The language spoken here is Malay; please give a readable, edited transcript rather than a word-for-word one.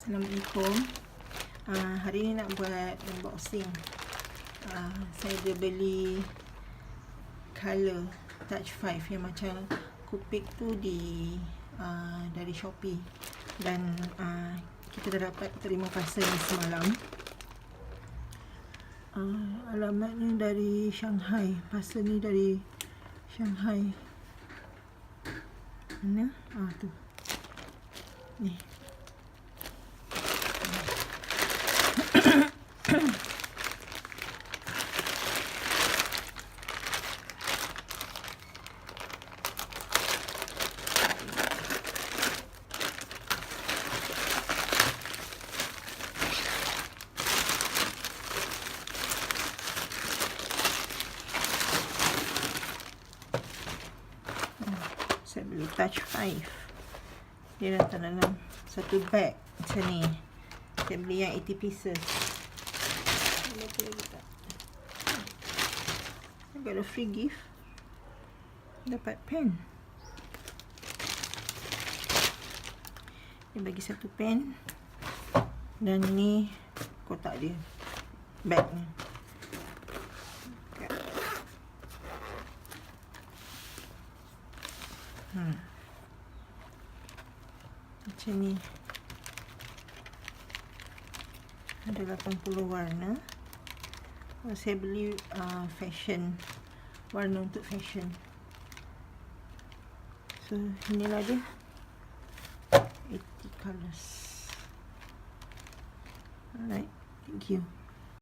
Assalamualaikum. Hari ni nak buat unboxing. Saya dah beli color TouchFive yang macam kupik tu dari Shopee, dan kita dah dapat terima parcel ni semalam. Alamatnya dari Shanghai. Parcel ni dari Shanghai. Mana? Tu. Ni. Saya beli TouchFive. Dia datang dalam satu bag macam ni. Saya beli yang 80 pieces. I got a free gift. Dapat pen. Dia bagi satu pen. Dan ni kotak dia. Bag ni. Macam ni. Ada 80 warna. Saya beli fashion, warna untuk fashion. So inilah dia, 80 colors. Alright, thank you.